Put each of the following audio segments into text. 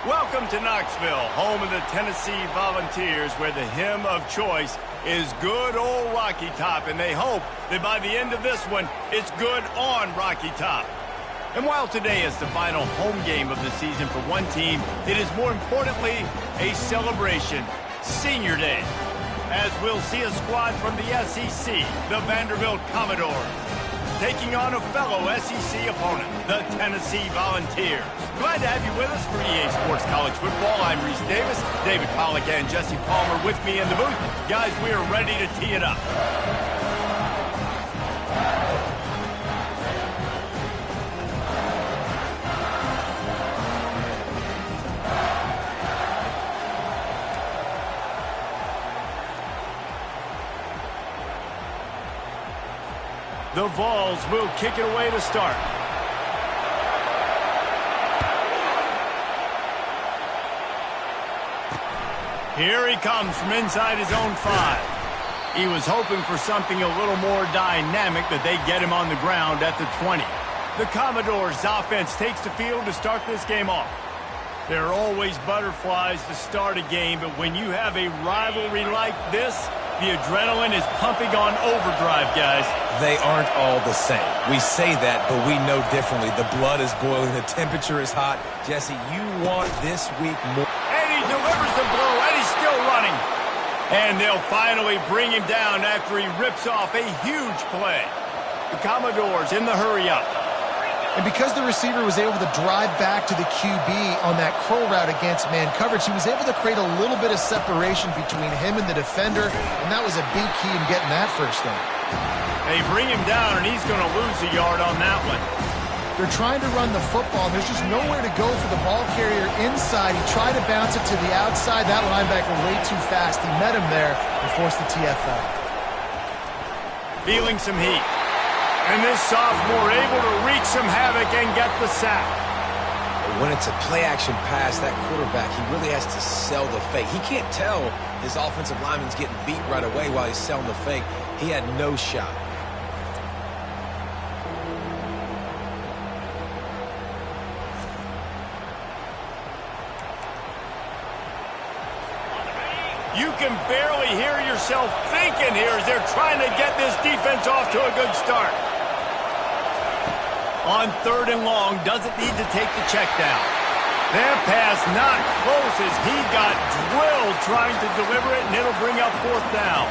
Welcome to Knoxville, home of the Tennessee Volunteers, where the hymn of choice is Good Old Rocky Top, and they hope that by the end of this one, it's good on Rocky Top. And while today is the final home game of the season for one team, it is more importantly a celebration, Senior Day, as we'll see a squad from the SEC, the Vanderbilt Commodores, taking on a fellow SEC opponent, the Tennessee Volunteers. Glad to have you with us for EA Sports College Football. I'm Reese Davis, David Pollack and Jesse Palmer with me in the booth. Guys, we are ready to tee it up. The Vols will kick it away to start. Here he comes from inside his own 5. He was hoping for something a little more dynamic, that they get him on the ground at the 20. The Commodores' offense takes the field to start this game off. There are always butterflies to start a game, but when you have a rivalry like this, the adrenaline is pumping on overdrive, guys. They aren't all the same. We say that, but we know differently. The blood is boiling. The temperature is hot. Jesse, you want this week more. And he delivers the blow, and he's still running. And they'll finally bring him down after he rips off a huge play. The Commodores in the hurry-up. And because the receiver was able to drive back to the QB on that curl route against man coverage, he was able to create a little bit of separation between him and the defender, and that was a big key in getting that first down. They bring him down, and he's going to lose a yard on that one. They're trying to run the football, and there's just nowhere to go for the ball carrier inside. He tried to bounce it to the outside. That linebacker way too fast. He met him there and forced the TFL. Feeling some heat. And this sophomore able to wreak some havoc and get the sack. When it's a play-action pass, that quarterback, he really has to sell the fake. He can't tell his offensive lineman's getting beat right away while he's selling the fake. He had no shot. You can barely hear yourself thinking here as they're trying to get this defense off to a good start. On 3rd and long, doesn't need to take the check down. That pass not close as he got drilled trying to deliver it, and it'll bring up 4th down.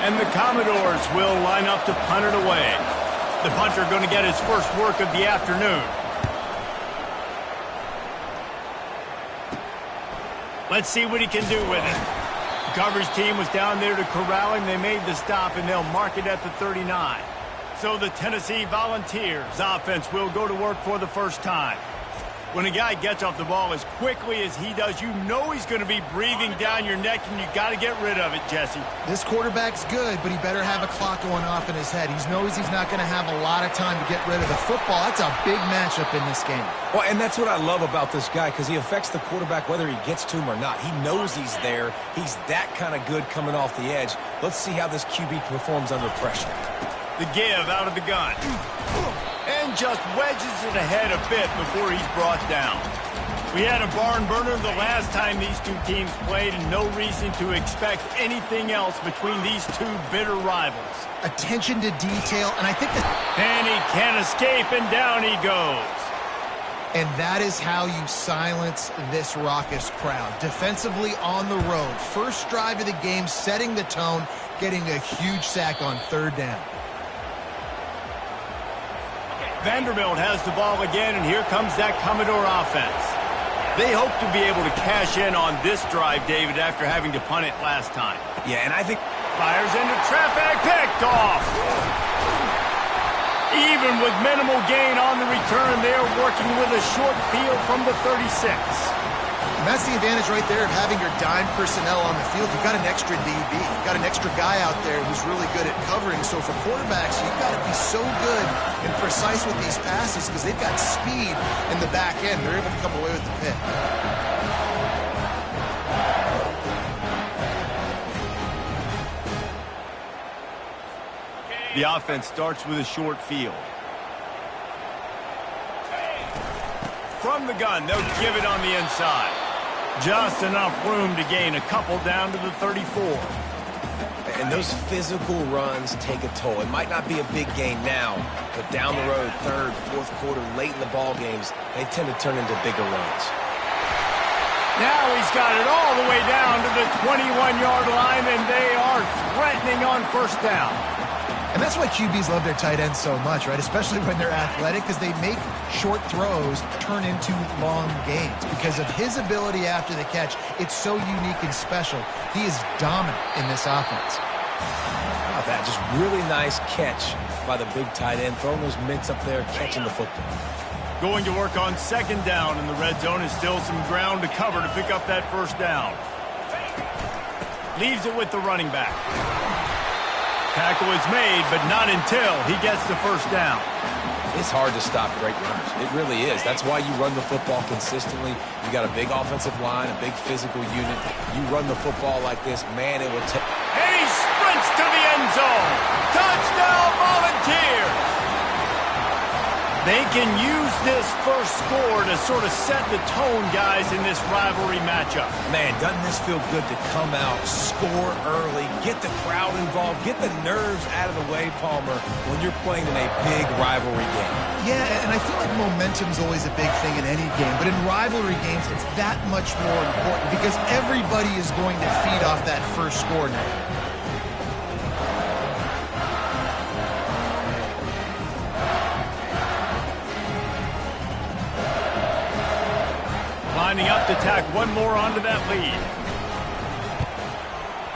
And the Commodores will line up to punt it away. The punter going to get his first work of the afternoon. Let's see what he can do with it. The coverage team was down there to corral him. They made the stop, and they'll mark it at the 39. So the Tennessee Volunteers offense will go to work for the first time. When a guy gets off the ball as quickly as he does, you know he's going to be breathing down your neck, and you got to get rid of it, Jesse. This quarterback's good, but he better have a clock going off in his head. He knows he's not going to have a lot of time to get rid of the football. That's a big matchup in this game. Well, and that's what I love about this guy, because he affects the quarterback whether he gets to him or not. He knows he's there. He's that kind of good coming off the edge. Let's see how this QB performs under pressure. The give out of the gun. And just wedges it ahead a bit before he's brought down. We had a barn burner the last time these two teams played, and no reason to expect anything else between these two bitter rivals. Attention to detail, and I think that... And he can't escape, and down he goes. And that is how you silence this raucous crowd. Defensively on the road. First drive of the game, setting the tone, getting a huge sack on 3rd down. Vanderbilt has the ball again, and here comes that Commodore offense. They hope to be able to cash in on this drive, David, after having to punt it last time. Yeah, and I think... Fires into traffic, picked off. Even with minimal gain on the return, they're working with a short field from the 36. And that's the advantage right there of having your dime personnel on the field. You've got an extra DB. You've got an extra guy out there who's really good at covering. So for quarterbacks, you've got to be so good and precise with these passes because they've got speed in the back end. They're able to come away with the pick. The offense starts with a short field. from the gun. They'll give it on the inside. Just enough room to gain a couple down to the 34. And those physical runs take a toll. It might not be a big gain now, but down the road, third, fourth quarter, late in the ball games, they tend to turn into bigger runs. Now he's got it all the way down to the 21-yard line, and they are threatening on first down. And that's why QBs love their tight ends so much, right? Especially when they're athletic, because they make short throws turn into long gains. Because of his ability after the catch, it's so unique and special. He is dominant in this offense. How about that? Just really nice catch by the big tight end, throwing those mitts up there, catching the football. Going to work on second down in the red zone, and still some ground to cover to pick up that first down. Leaves it with the running back. Tackle is made, but not until he gets the first down. It's hard to stop great runners. It really is. That's why you run the football consistently. You got a big offensive line, a big physical unit. You run the football like this, man, it will take. And he sprints to the end zone. Touchdown, Volunteers! They can use this first score to sort of set the tone, guys, in this rivalry matchup. Man, doesn't this feel good to come out, score early, get the crowd involved, get the nerves out of the way, Palmer, when you're playing in a big rivalry game? Yeah, and I feel like momentum's always a big thing in any game, but in rivalry games, it's that much more important because everybody is going to feed off that first score now. Lining up to tack one more onto that lead.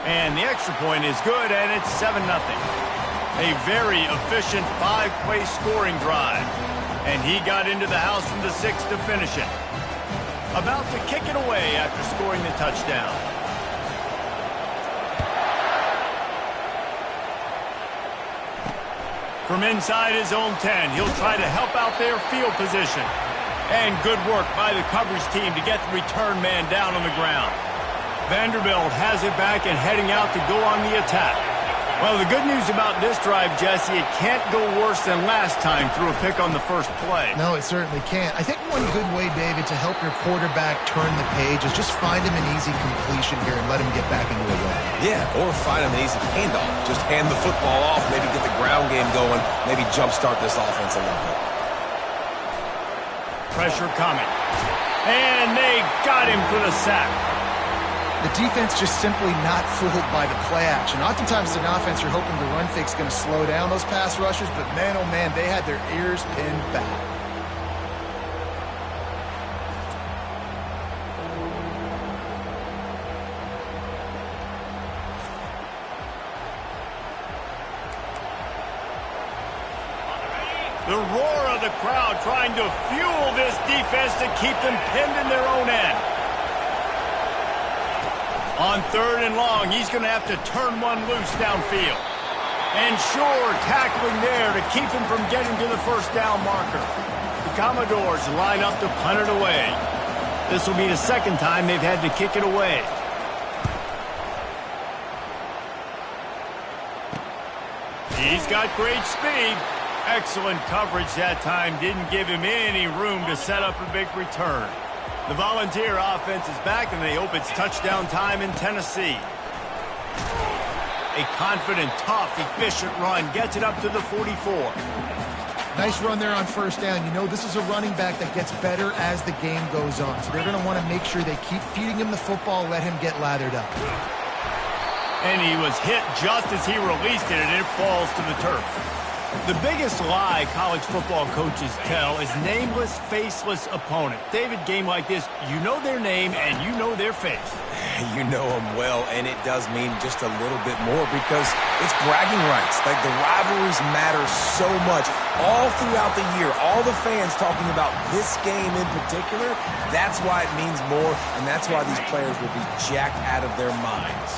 And the extra point is good, and it's 7-0. A very efficient 5-play scoring drive. And he got into the house from the 6 to finish it. About to kick it away after scoring the touchdown. From inside his own 10, he'll try to help out their field position. And good work by the coverage team to get the return man down on the ground. Vanderbilt has it back and heading out to go on the attack. Well, the good news about this drive, Jesse, it can't go worse than last time through a pick on the first play. No, it certainly can't. I think one good way, David, to help your quarterback turn the page is just find him an easy completion here and let him get back into a run. Yeah, or find him an easy handoff. Just hand the football off, maybe get the ground game going, maybe jumpstart this offense a little bit. Pressure coming. And they got him for the sack. The defense just simply not fooled by the play action. Oftentimes, an offense you're hoping the run fake's going to slow down those pass rushers, but man, oh man, they had their ears pinned back. The roar of the crowd trying to fuel this defense to keep them pinned in their own end. On third and long, he's going to have to turn one loose downfield. And sure, tackling there to keep him from getting to the first down marker. The Commodores line up to punt it away. This will be the second time they've had to kick it away. He's got great speed. Excellent coverage that time. Didn't give him any room to set up a big return. The Volunteer offense is back, and they hope it's touchdown time in Tennessee. A confident, tough, efficient run gets it up to the 44. Nice run there on first down. You know, this is a running back that gets better as the game goes on. So they're going to want to make sure they keep feeding him the football, let him get lathered up. And he was hit just as he released it, and it falls to the turf. The biggest lie college football coaches tell is nameless, faceless opponent. David, game like this, you know their name and you know their face. You know them well, and it does mean just a little bit more because it's bragging rights. Like, the rivalries matter so much all throughout the year. All the fans talking about this game in particular, that's why it means more, and that's why these players will be jacked out of their minds.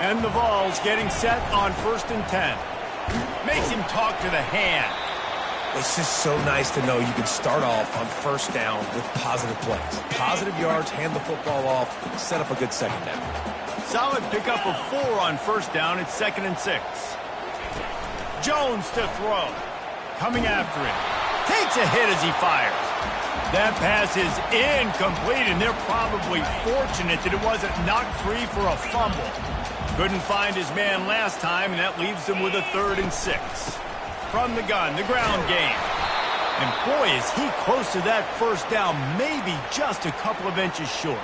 And the Vols getting set on 1st and 10. Makes him talk to the hand. It's just so nice to know you can start off on first down with positive plays. Positive yards, hand the football off, set up a good second down. Solid pickup of 4 on first down. It's 2nd and 6. Jones to throw. Coming after him. Takes a hit as he fires. That pass is incomplete, and they're probably fortunate that it wasn't knocked free for a fumble. Couldn't find his man last time, and that leaves them with a 3rd and 6. From the gun, the ground game. And boy, is he close to that first down, maybe just a couple of inches short.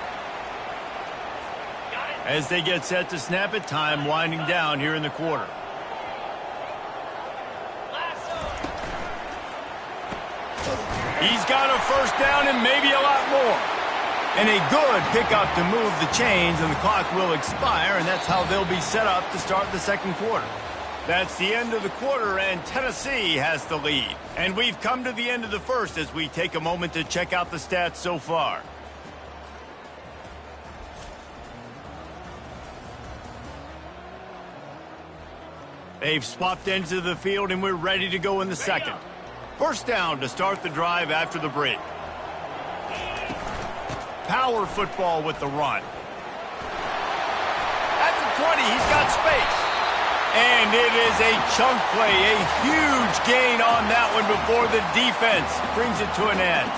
As they get set to snap it, time winding down here in the quarter. He's got a first down and maybe a lot more. And a good pickup to move the chains, and the clock will expire, and that's how they'll be set up to start the second quarter. That's the end of the quarter, and Tennessee has the lead. And we've come to the end of the first as we take a moment to check out the stats so far. They've swapped ends of the field, and we're ready to go in the second. First down to start the drive after the break. Power football with the run. At the 20, he's got space. And it is a chunk play, a huge gain on that one before the defense brings it to an end.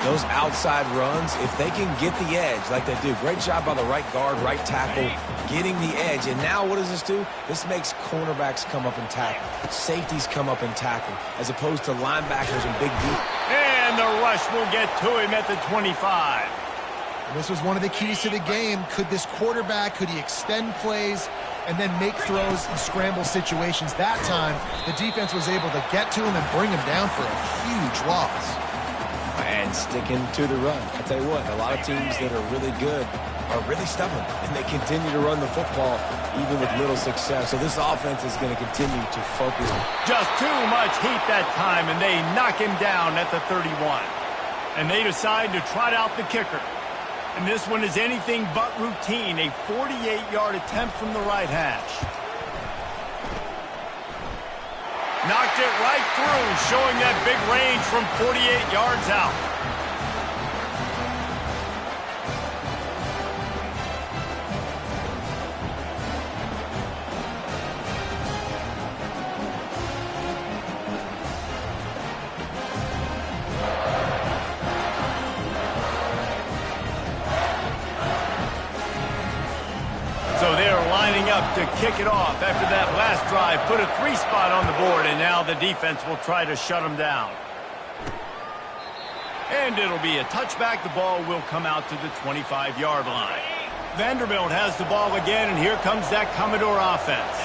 Those outside runs, if they can get the edge like they do, great job by the right guard, right tackle, getting the edge. And now what does this do? This makes cornerbacks come up and tackle, safeties come up and tackle, as opposed to linebackers and big deep. And the rush will get to him at the 25. This was one of the keys to the game. Could this quarterback, could he extend plays and then make throws in scramble situations? That time, the defense was able to get to him and bring him down for a huge loss. And sticking to the run. I tell you what, a lot of teams that are really good are really stubborn, and they continue to run the football even with little success. So this offense is going to continue to focus. Just too much heat that time, and they knock him down at the 31. And they decide to trot out the kicker. And this one is anything but routine, a 48-yard attempt from the right hash. Knocked it right through, showing that big range from 48 yards out. So they're lining up to kick it off after that last drive. Put a 3-spot on the board, and now the defense will try to shut them down. And it'll be a touchback. The ball will come out to the 25-yard line. Vanderbilt has the ball again, and here comes that Commodore offense.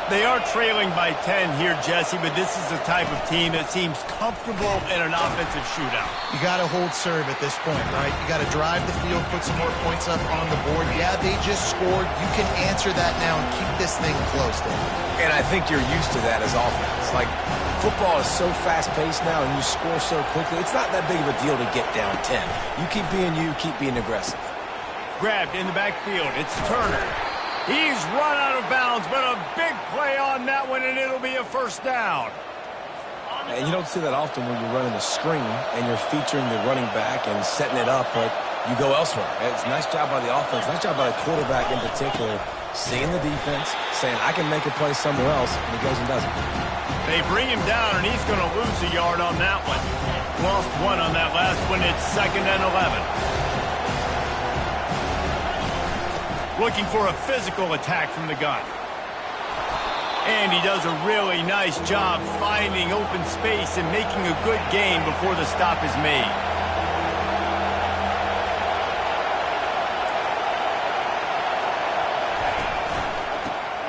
They are trailing by 10 here, Jesse, but this is the type of team that seems comfortable in an offensive shootout. You got to hold serve at this point, right? You got to drive the field, put some more points up on the board. Yeah, they just scored. You can answer that now and keep this thing close, Dave. And I think you're used to that as offense. Like, football is so fast-paced now, and you score so quickly. It's not that big of a deal to get down 10. You keep being aggressive. Grabbed in the backfield. It's Turner. He's run out of bounds, but a big play on that one, and it'll be a first down. And you don't see that often when you're running a screen and you're featuring the running back and setting it up, but you go elsewhere. It's a nice job by the offense, nice job by the quarterback in particular, seeing the defense, saying, I can make a play somewhere else, and he goes and does it. They bring him down, and he's going to lose a yard on that one. Lost one on that last one. It's 2nd and 11. Looking for a physical attack from the gun. And he does a really nice job finding open space and making a good gain before the stop is made.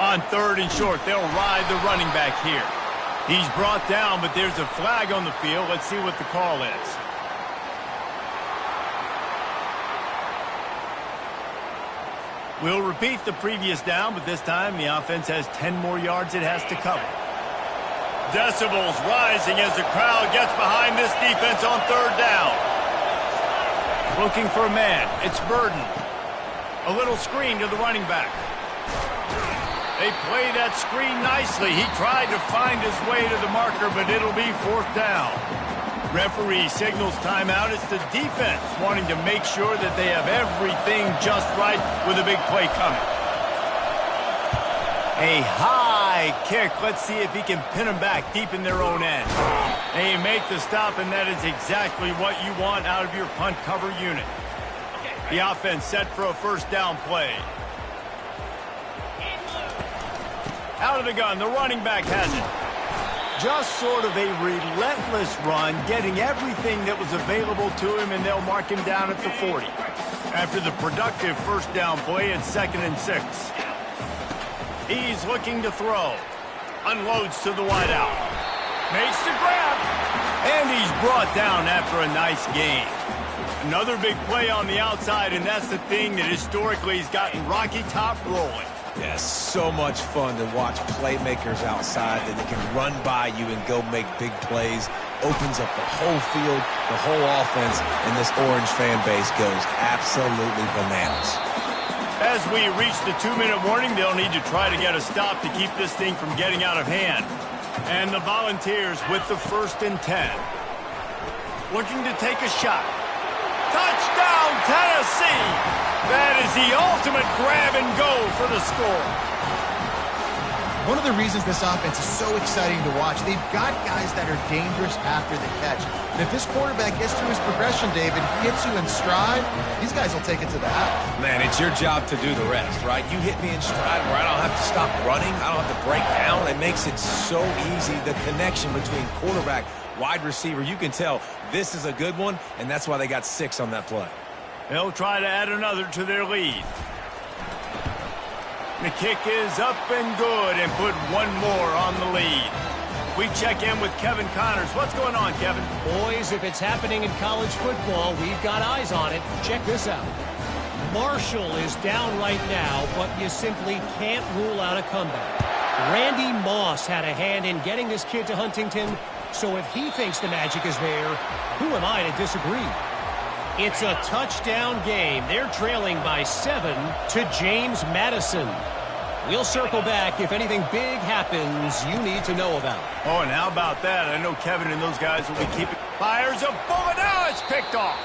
On 3rd and short, they'll ride the running back here. He's brought down, but there's a flag on the field. Let's see what the call is. We'll repeat the previous down, but this time the offense has 10 more yards it has to cover. Decibels rising as the crowd gets behind this defense on 3rd down. Looking for a man. It's Burden. A little screen to the running back. They play that screen nicely. He tried to find his way to the marker, but it'll be 4th down. Referee signals timeout. It's the defense wanting to make sure that they have everything just right with a big play coming. A high kick. Let's see if he can pin them back deep in their own end. They make the stop, and that is exactly what you want out of your punt cover unit. The offense set for a first down play. Out of the gun, the running back has it. Just sort of a relentless run, getting everything that was available to him, and they'll mark him down at the 40. After the productive first down play, it's 2nd and 6. He's looking to throw. Unloads to the wideout. Makes the grab. And he's brought down after a nice gain. Another big play on the outside, and that's the thing that historically has gotten Rocky Top rolling. Yeah, so much fun to watch playmakers outside that they can run by you and go make big plays. Opens up the whole field, the whole offense, and this Orange fan base goes absolutely bananas. As we reach the 2-minute warning, they'll need to try to get a stop to keep this thing from getting out of hand. And the Volunteers with the 1st and 10. Looking to take a shot. Touchdown, Tennessee! That is the ultimate grab and go for the score. One of the reasons this offense is so exciting to watch, they've got guys that are dangerous after the catch. And if this quarterback gets through his progression, David, gets you in stride, these guys will take it to the house. Man, it's your job to do the rest, right? You hit me in stride where I don't have to stop running. I don't have to break down. It makes it so easy. The connection between quarterback, wide receiver, you can tell this is a good one, and that's why they got 6 on that play. They'll try to add another to their lead. The kick is up and good and put one more on the lead. We check in with Kevin Connors. What's going on, Kevin? Boys, if it's happening in college football, we've got eyes on it. Check this out. Marshall is down right now, but you simply can't rule out a comeback. Randy Moss had a hand in getting this kid to Huntington, so if he thinks the magic is there, who am I to disagree? It's a touchdown game. They're trailing by 7 to James Madison. We'll circle back if anything big happens you need to know about. Oh, and how about that? I know Kevin and those guys will be keeping... Fires a bullet. Now it's picked off.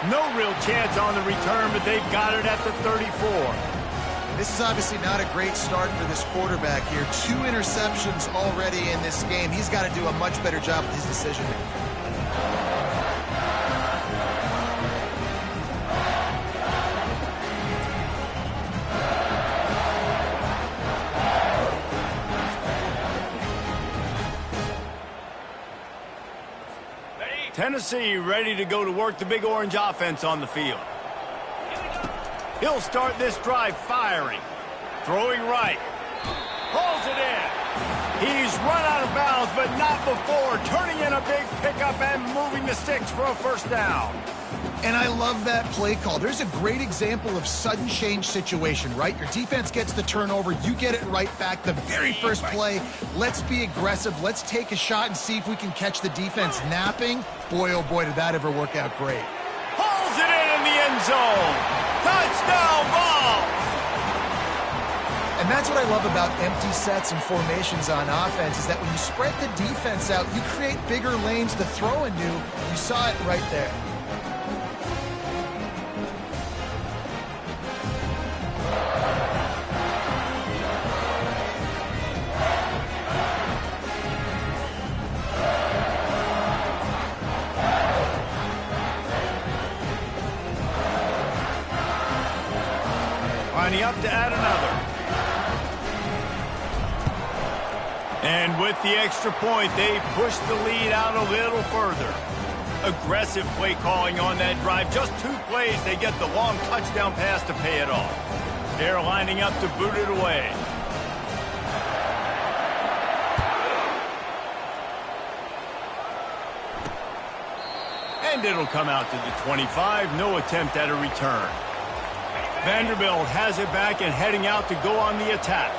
No real chance on the return, but they've got it at the 34. This is obviously not a great start for this quarterback here. 2 interceptions already in this game. He's got to do a much better job with his decision-making. Tennessee ready to go to work the Big Orange offense on the field. He'll start this drive firing. Throwing right. Pulls it in. He's run out of bounds, but not before. Turning in a big pickup and moving the sticks for a first down. And I love that play call. There's a great example of sudden change situation, right? Your defense gets the turnover. You get it right back. The very first play, let's be aggressive. Let's take a shot and see if we can catch the defense napping. Boy, oh boy, did that ever work out great. Pulls it in the end zone. Touchdown ball. And that's what I love about empty sets and formations on offense is that when you spread the defense out, you create bigger lanes to throw into. You saw it right there. Lining up to add another. And with the extra point, they push the lead out a little further. Aggressive play calling on that drive. Just 2 plays, they get the long touchdown pass to pay it off. They're lining up to boot it away. And it'll come out to the 25. No attempt at a return. Vanderbilt has it back and heading out to go on the attack.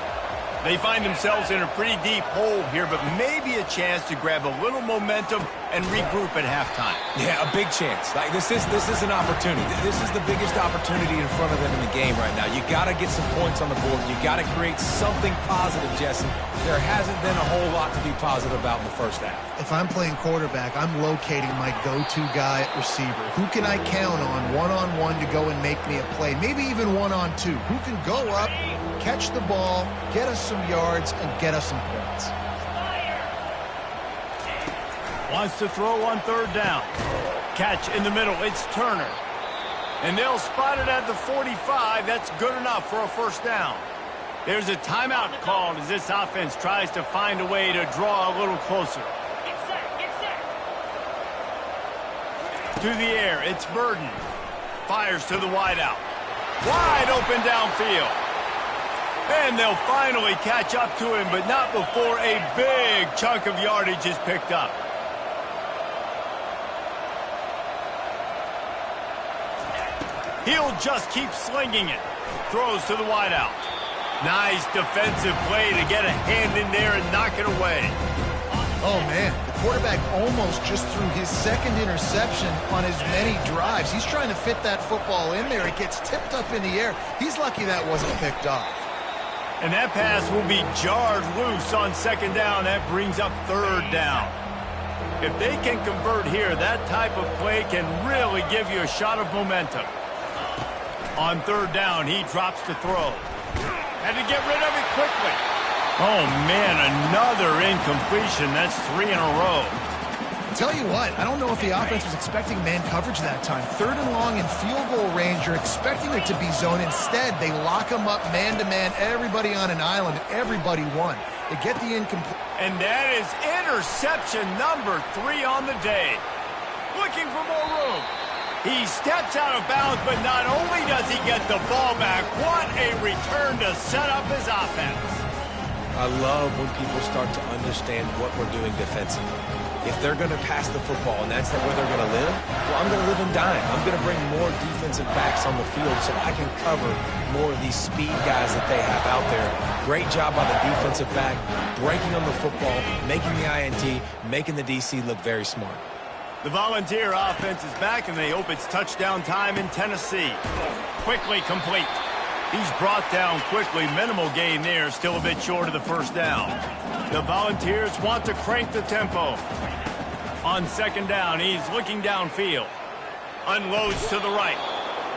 They find themselves in a pretty deep hole here, but maybe a chance to grab a little momentum and regroup at halftime. Yeah, a big chance. Like this is an opportunity. This is the biggest opportunity in front of them in the game right now. You got to get some points on the board. You got to create something positive, Jesse. There hasn't been a whole lot to be positive about in the first half. If I'm playing quarterback, I'm locating my go-to guy at receiver. Who can I count on one-on-one to go and make me a play? Maybe even one-on-two. Who can go up, catch the ball, get us some yards, and get us some points. Wants to throw on third down. Catch in the middle. It's Turner. And they'll spot it at the 45. That's good enough for a first down. There's a timeout called as this offense tries to find a way to draw a little closer. Get set. To the air, it's Burden. Fires to the wideout. Wide open downfield. And they'll finally catch up to him, but not before a big chunk of yardage is picked up. He'll just keep slinging it. Throws to the wideout. Nice defensive play to get a hand in there and knock it away. Oh, man, the quarterback almost just threw his second interception on as many drives. He's trying to fit that football in there. It gets tipped up in the air. He's lucky that wasn't picked off. And that pass will be jarred loose on second down. That brings up third down. If they can convert here, that type of play can really give you a shot of momentum. On third down, he drops to throw. Had to get rid of it quickly. Oh, man, another incompletion. That's 3 in a row. Tell you what, I don't know if the offense was expecting man coverage that time. Third and long in field goal range, you're expecting it to be zone. Instead, they lock them up man-to-man, everybody on an island, everybody won. They get the incomplete. And that is interception number 3 on the day. Looking for more room. He steps out of bounds, but not only does he get the ball back, what a return to set up his offense. I love when people start to understand what we're doing defensively. If they're going to pass the football and that's where they're going to live, well, I'm going to live and dime. I'm going to bring more defensive backs on the field so I can cover more of these speed guys that they have out there. Great job by the defensive back, breaking on the football, making the INT, making the DC look very smart. The Volunteer offense is back, and they hope it's touchdown time in Tennessee. Quickly complete. He's brought down quickly. Minimal gain there, still a bit short of the first down. The Volunteers want to crank the tempo. On second down, he's looking downfield. Unloads to the right.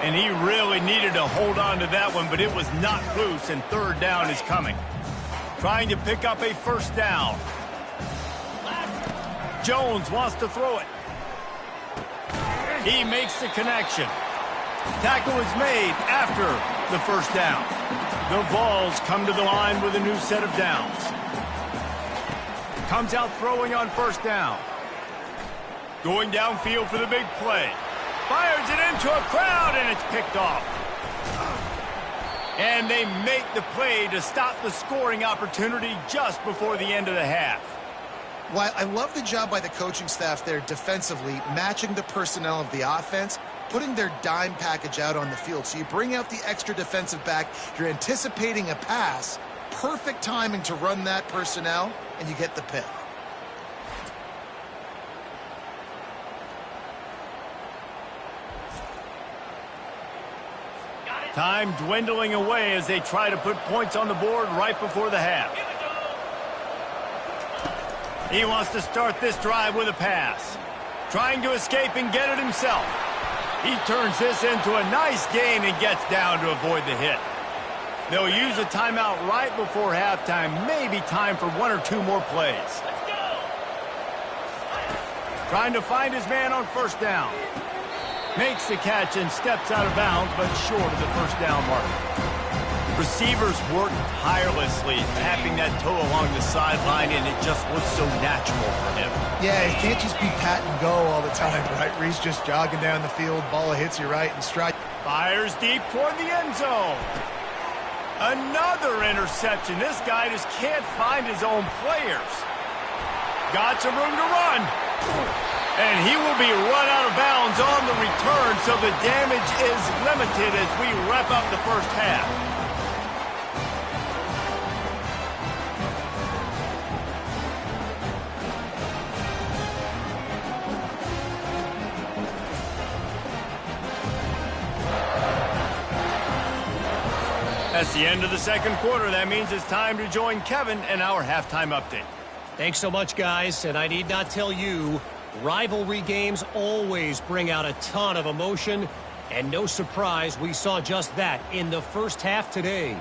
And he really needed to hold on to that one, but it was not loose, and third down is coming. Trying to pick up a first down. Jones wants to throw it. He makes the connection. Tackle is made after the first down. The Vols come to the line with a new set of downs. Comes out throwing on first down. Going downfield for the big play. Fires it into a crowd, and it's picked off. And they make the play to stop the scoring opportunity just before the end of the half. Well, I love the job by the coaching staff there defensively, matching the personnel of the offense, putting their dime package out on the field. So you bring out the extra defensive back, you're anticipating a pass, perfect timing to run that personnel, and you get the pick. Time dwindling away as they try to put points on the board right before the half. He wants to start this drive with a pass. Trying to escape and get it himself. He turns this into a nice gain and gets down to avoid the hit. They'll use a timeout right before halftime. Maybe time for 1 or 2 more plays. Trying to find his man on first down. Makes the catch and steps out of bounds, but short of the first down mark. Receivers work tirelessly, tapping that toe along the sideline, and it just looks so natural for him. Yeah, he can't just be pat and go all the time, right? Where he's just jogging down the field, ball hits you right and strike. Fires deep toward the end zone. Another interception. This guy just can't find his own players. Got some room to run. And he will be run out of bounds on the return, so the damage is limited as we wrap up the first half. That's the end of the second quarter. That means it's time to join Kevin in our halftime update. Thanks so much, guys. And I need not tell you, rivalry games always bring out a ton of emotion. And no surprise, we saw just that in the first half today.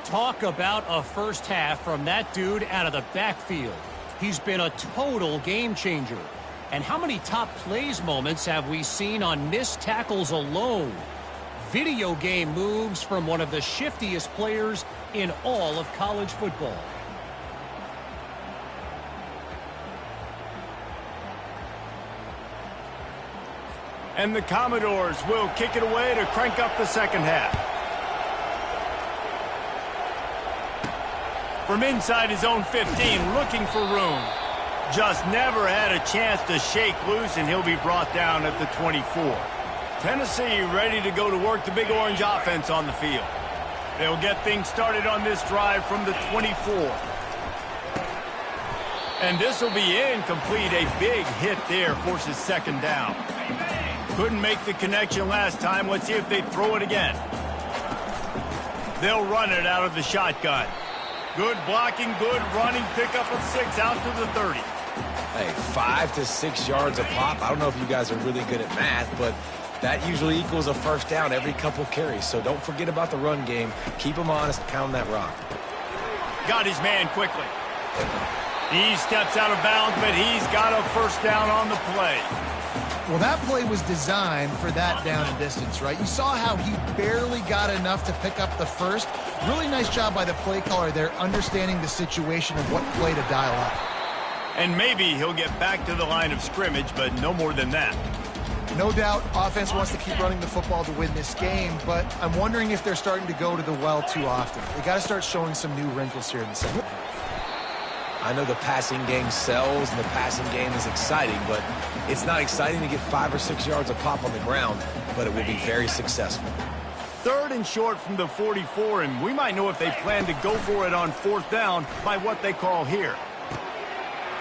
Talk about a first half from that dude out of the backfield. He's been a total game changer. And how many top plays moments have we seen on missed tackles alone? Video game moves from one of the shiftiest players in all of college football. And the Commodores will kick it away to crank up the second half. From inside his own 15, looking for room. Just never had a chance to shake loose, and he'll be brought down at the 24. Tennessee ready to go to work the Big Orange offense on the field. They'll get things started on this drive from the 24. And this will be incomplete. A big hit there forces second down. Couldn't make the connection last time. Let's see if they throw it again. They'll run it out of the shotgun. Good blocking, good running, pickup of 6 out to the 30. Hey, 5 to 6 yards a pop. I don't know if you guys are really good at math, but that usually equals a first down every couple carries. So don't forget about the run game. Keep them honest, pound that rock. Got his man quickly. He steps out of bounds, but he's got a first down on the play. Well, that play was designed for that down and distance, right? You saw how he barely got enough to pick up the first. Really nice job by the play caller there, understanding the situation of what play to dial up. And maybe he'll get back to the line of scrimmage, but no more than that. No doubt, offense wants to keep running the football to win this game, but I'm wondering if they're starting to go to the well too often. They got to start showing some new wrinkles here in the second half. I know the passing game sells and the passing game is exciting, but it's not exciting to get 5 or 6 yards a pop on the ground, but it will be very successful. 3rd and short from the 44, and we might know if they plan to go for it on 4th down by what they call here.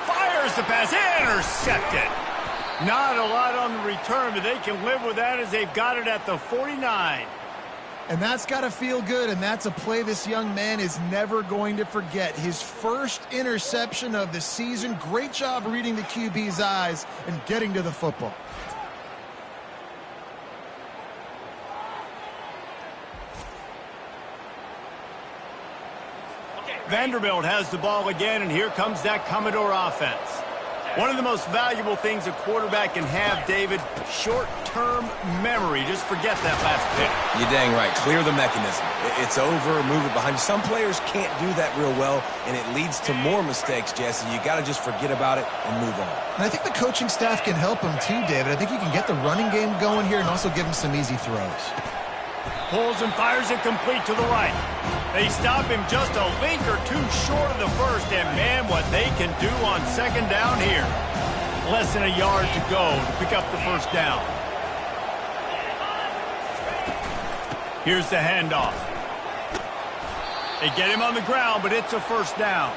Fires the pass, intercepted. Not a lot on the return, but they can live with that as they've got it at the 49. And that's got to feel good, and that's a play this young man is never going to forget. His first interception of the season. Great job reading the QB's eyes and getting to the football. Vanderbilt has the ball again, and here comes that Commodore offense. One of the most valuable things a quarterback can have, David, short-term memory. Just forget that last pick. You're dang right. Clear the mechanism. It's over, move it behind you. Some players can't do that real well, and it leads to more mistakes, Jesse. You got to just forget about it and move on. And I think the coaching staff can help him too, David. I think you can get the running game going here and also give him some easy throws. Pulls and fires it complete to the right. They stop him just a link or two short of the first, and man, what they can do on second down here. Less than a yard to go to pick up the first down. Here's the handoff. They get him on the ground, but it's a first down.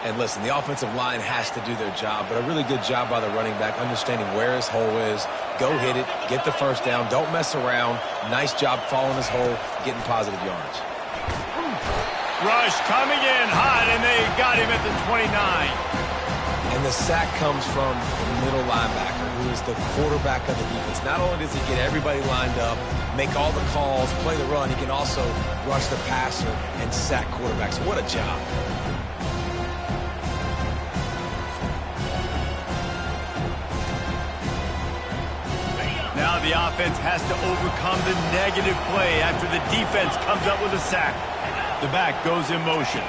And listen, the offensive line has to do their job, but a really good job by the running back, understanding where his hole is. Go hit it, get the first down, don't mess around. Nice job following his hole, getting positive yards. Rush coming in hot, and they got him at the 29. And the sack comes from the middle linebacker, who is the quarterback of the defense. Not only does he get everybody lined up, make all the calls, play the run, he can also rush the passer and sack quarterbacks. What a job. Now the offense has to overcome the negative play after the defense comes up with a sack. The back goes in motion.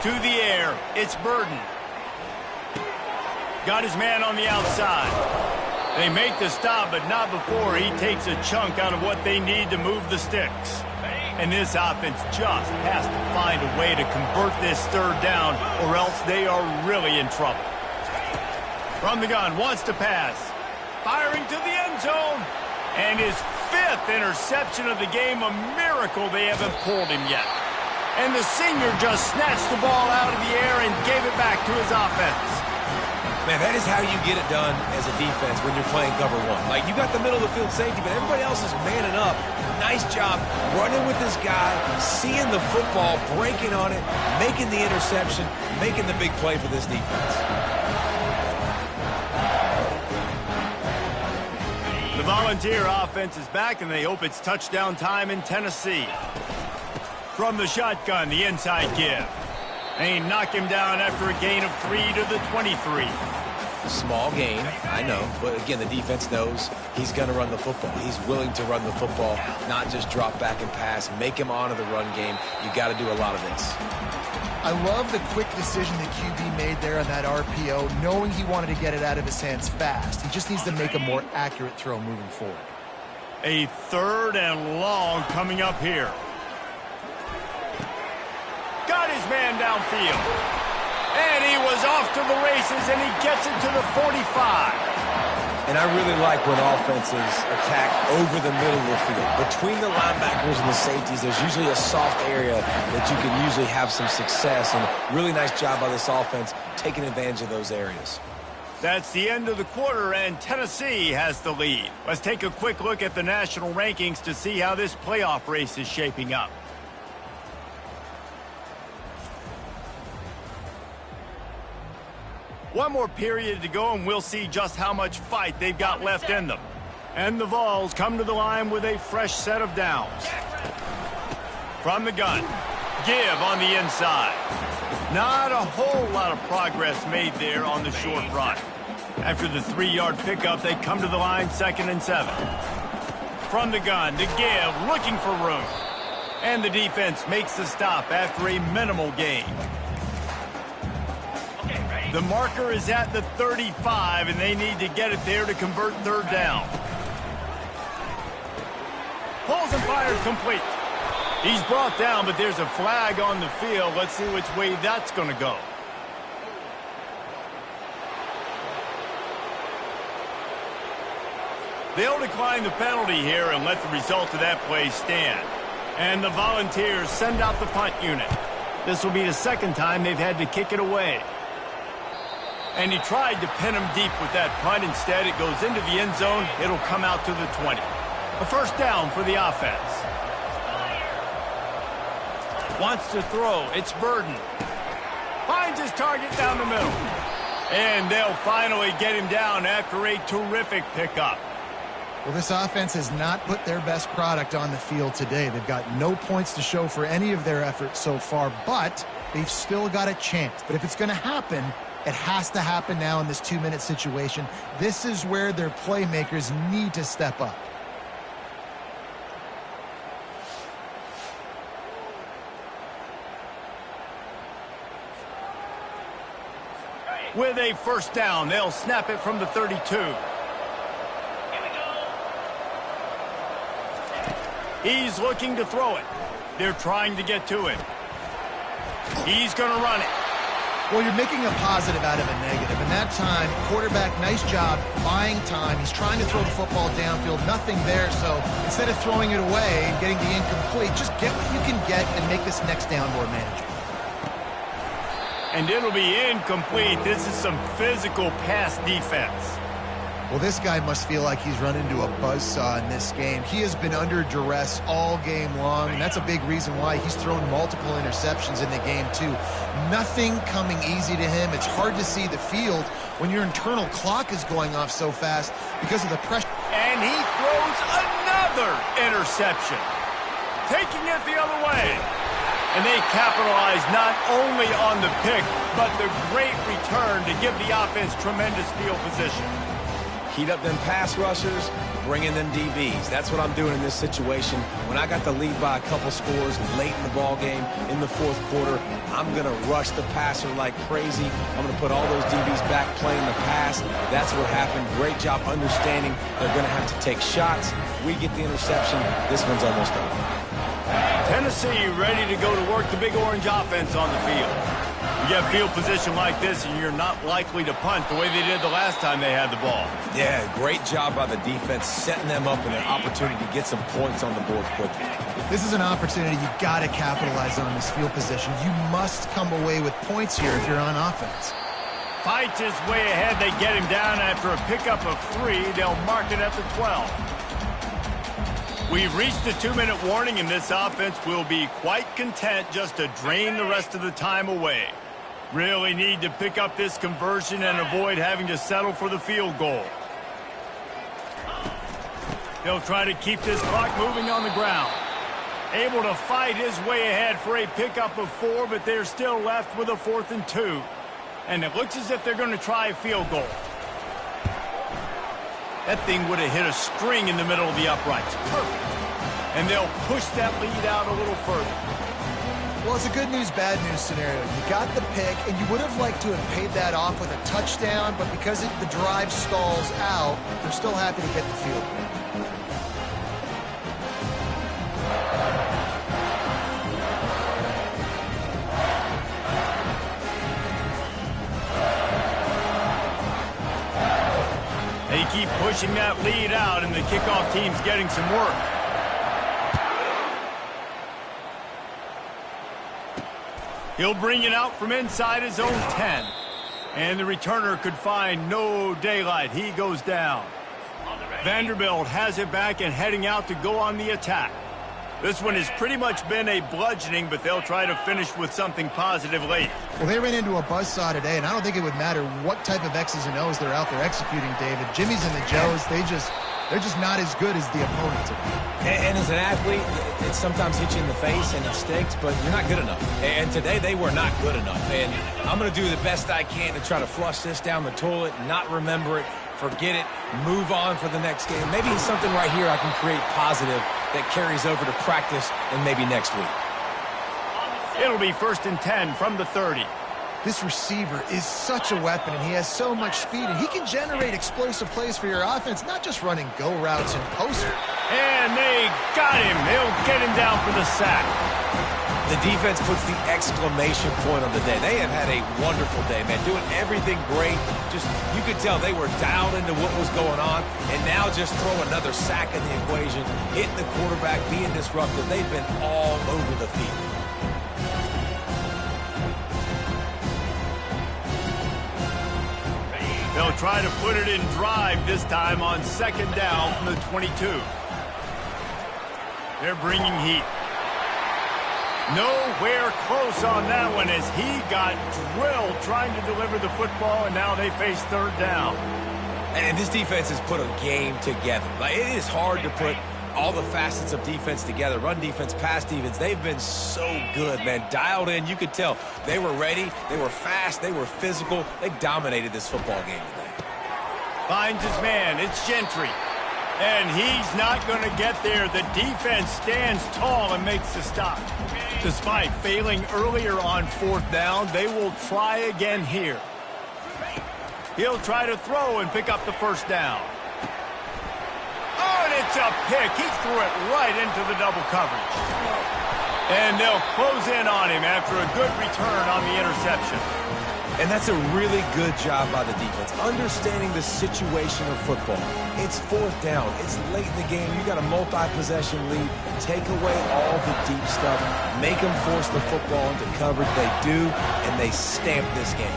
To the air, it's Burden. Got his man on the outside. They make the stop, but not before he takes a chunk out of what they need to move the sticks. And this offense just has to find a way to convert this third down, or else they are really in trouble. From the gun, wants to pass. Firing to the end zone. And his 5th interception of the game, a miracle they haven't pulled him yet. And the senior just snatched the ball out of the air and gave it back to his offense. Man, that is how you get it done as a defense when you're playing cover one. Like, you got the middle of the field safety, but everybody else is manning up. Nice job running with this guy, seeing the football, breaking on it, making the interception, making the big play for this defense. The Volunteer offense is back, and they hope it's touchdown time in Tennessee. From the shotgun, the inside give. They knock him down after a gain of 3 to the 23. Small gain, I know, but again, the defense knows he's going to run the football. He's willing to run the football, not just drop back and pass, make him honor the run game. You got to do a lot of this. I love the quick decision the QB made there on that RPO, knowing he wanted to get it out of his hands fast. He just needs to make a more accurate throw moving forward. A 3rd and long coming up here. Got his man downfield. And he was off to the races, and he gets it to the 45. And I really like when offenses attack over the middle of the field. Between the linebackers and the safeties, there's usually a soft area that you can usually have some success. And really nice job by this offense taking advantage of those areas. That's the end of the quarter, and Tennessee has the lead. Let's take a quick look at the national rankings to see how this playoff race is shaping up. One more period to go, and we'll see just how much fight they've got left in them. And the Vols come to the line with a fresh set of downs. From the gun, give on the inside. Not a whole lot of progress made there on the short run. After the 3-yard pickup, they come to the line 2nd and 7. From the gun, to give, looking for room. And the defense makes the stop after a minimal gain. The marker is at the 35, and they need to get it there to convert 3rd down. Pulls and fires complete. He's brought down, but there's a flag on the field. Let's see which way that's going to go. They'll decline the penalty here and let the result of that play stand. And the Volunteers send out the punt unit. This will be the 2nd time they've had to kick it away. And he tried to pin him deep with that punt. Instead, it goes into the end zone. It'll come out to the 20. A 1st down for the offense. Wants to throw. It's Burden. Finds his target down the middle. And they'll finally get him down after a terrific pickup. Well, this offense has not put their best product on the field today. They've got no points to show for any of their efforts so far, but they've still got a chance. But if it's going to happen, it has to happen now in this 2-minute situation. This is where their playmakers need to step up. With a 1st down, they'll snap it from the 32. He's looking to throw it. They're trying to get to it. He's going to run it. Well, you're making a positive out of a negative. And that time, quarterback, nice job, buying time. He's trying to throw the football downfield. Nothing there, so instead of throwing it away and getting the incomplete, just get what you can get and make this next down more manageable. And it'll be incomplete. This is some physical pass defense. Well, this guy must feel like he's run into a buzzsaw in this game. He has been under duress all game long, and that's a big reason why he's thrown multiple interceptions in the game, too. Nothing coming easy to him. It's hard to see the field when your internal clock is going off so fast because of the pressure. And he throws another interception, taking it the other way. And they capitalize not only on the pick, but the great return to give the offense tremendous field position. Heat up them pass rushers, bring in them DBs. That's what I'm doing in this situation. When I got the lead by a couple scores late in the ball game, in the 4th quarter, I'm going to rush the passer like crazy. I'm going to put all those DBs back playing the pass. That's what happened. Great job understanding they're going to have to take shots. We get the interception. This one's almost over. Tennessee ready to go to work the Big Orange offense on the field. You get field position like this, and you're not likely to punt the way they did the last time they had the ball. Yeah, great job by the defense, setting them up in an opportunity to get some points on the board quickly. This is an opportunity you got to capitalize on this field position. You must come away with points here if you're on offense. Fights his way ahead. They get him down after a pickup of 3. They'll mark it at the 12. We've reached the 2-minute warning, and this offense will be quite content just to drain the rest of the time away. Really need to pick up this conversion and avoid having to settle for the field goal. He'll try to keep this clock moving on the ground. Able to fight his way ahead for a pickup of 4, but they're still left with a 4th and 2. And it looks as if they're going to try a field goal. That thing would have hit a string in the middle of the uprights. Perfect. And they'll push that lead out a little further. Well, it's a good news, bad news scenario. You got the pick, and you would have liked to have paid that off with a touchdown, but because the drive stalls out, they're still happy to get the field goal. They keep pushing that lead out, and the kickoff team's getting some work. He'll bring it out from inside his own 10. And the returner could find no daylight. He goes down. Vanderbilt has it back and heading out to go on the attack. This one has pretty much been a bludgeoning, but they'll try to finish with something positive late. Well, they ran into a buzzsaw today, and I don't think it would matter what type of X's and O's they're out there executing, David. Jimmy's and the Joes, they're just not as good as the opponent today. And as an athlete, it sometimes hits you in the face and it stinks, but you're not good enough. And today they were not good enough. And I'm going to do the best I can to try to flush this down the toilet, not remember it, forget it, move on for the next game. Maybe something right here I can create positive that carries over to practice and maybe next week. It'll be 1st and 10 from the 30. This receiver is such a weapon, and he has so much speed, and he can generate explosive plays for your offense, not just running go routes and poster. And they got him. They'll get him down for the sack. The defense puts the exclamation point on the day. They have had a wonderful day, man, doing everything great. Just, you could tell they were dialed into what was going on, and now just throw another sack in the equation, hitting the quarterback, being disruptive. They've been all over the field. They'll try to put it in drive this time on 2nd down from the 22. They're bringing heat. Nowhere close on that one as he got drilled trying to deliver the football, and now they face 3rd down. And this defense has put a game together. Like, it is hard to put all the facets of defense together. Run defense, pass defense. They've been so good, man. Dialed in. You could tell they were ready. They were fast. They were physical. They dominated this football game today. Finds his man. It's Gentry. And he's not going to get there. The defense stands tall and makes the stop. Despite failing earlier on 4th down, they will try again here. He'll try to throw and pick up the 1st down. Oh, and it's a pick. He threw it right into the double coverage. And they'll close in on him after a good return on the interception. And that's a really good job by the defense, understanding the situation of football. It's 4th down. It's late in the game. You got a multi-possession lead. Take away all the deep stuff. Make them force the football into coverage. They do, and they stamp this game.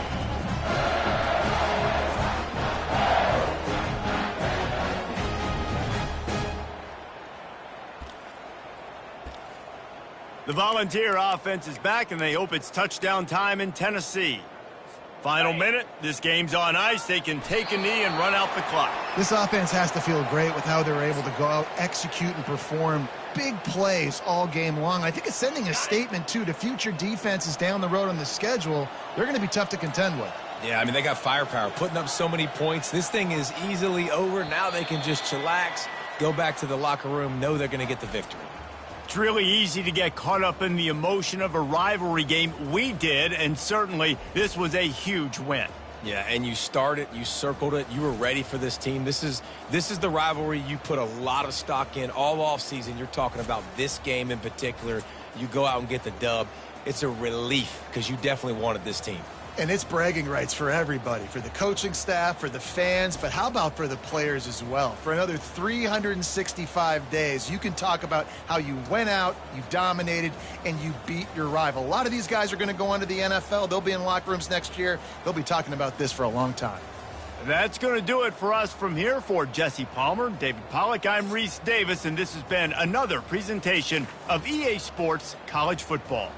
The Volunteer offense is back, and they hope it's touchdown time in Tennessee. Final minute. This game's on ice. They can take a knee and run out the clock. This offense has to feel great with how they're able to go out, execute, and perform big plays all game long. I think it's sending a statement, too, to future defenses down the road on the schedule. They're going to be tough to contend with. Yeah, I mean, they got firepower, putting up so many points. This thing is easily over. Now they can just chillax, go back to the locker room, know they're going to get the victory. It's really easy to get caught up in the emotion of a rivalry game. We did, and certainly this was a huge win. Yeah, and you started, you circled it, you were ready for this team. This is the rivalry you put a lot of stock in all offseason. You're talking about this game in particular. You go out and get the dub. It's a relief because you definitely wanted this team. And it's bragging rights for everybody, for the coaching staff, for the fans, but how about for the players as well? For another 365 days, you can talk about how you went out, you dominated, and you beat your rival. A lot of these guys are going to go on to the NFL. They'll be in locker rooms next year. They'll be talking about this for a long time. That's going to do it for us from here. For Jesse Palmer, David Pollack, I'm Reese Davis, and this has been another presentation of EA Sports College Football.